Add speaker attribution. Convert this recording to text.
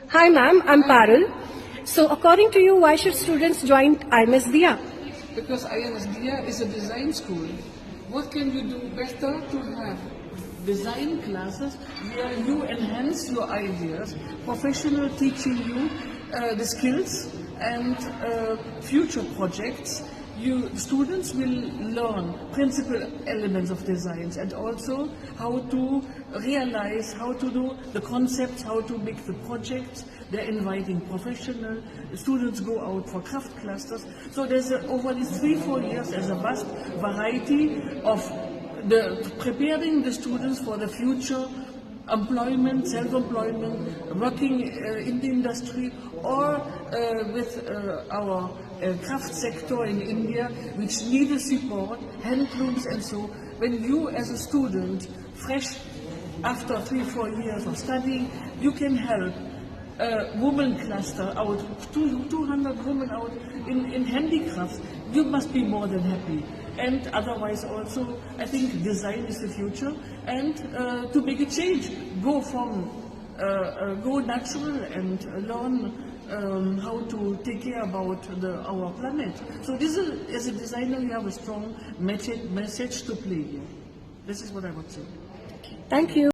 Speaker 1: Hi ma'am, I'm Parul. So according to you, why should students join IMSDIA?
Speaker 2: Because IMSDIA is a design school. What can you do better to have design classes where you enhance your ideas, professional teaching you the skills and future projects. Students will learn principal elements of designs and also how to realize, how to do the concepts, how to make the projects. They're inviting professional students go out for craft clusters. So there's over these 3-4 years there's a vast variety of preparing the students for the future employment, self-employment, working in the industry or with our craft sector in India, which need a support, handlooms and so. When you as a student, fresh after 3-4 years of studying, you can help women cluster out, 200 women out in handicrafts, you must be more than happy. And otherwise also, I think design is the future. And to make a change, go natural and learn how to take care about our planet. So this is, as a designer, you have a strong message to play here. This is what I would say.
Speaker 1: Thank you.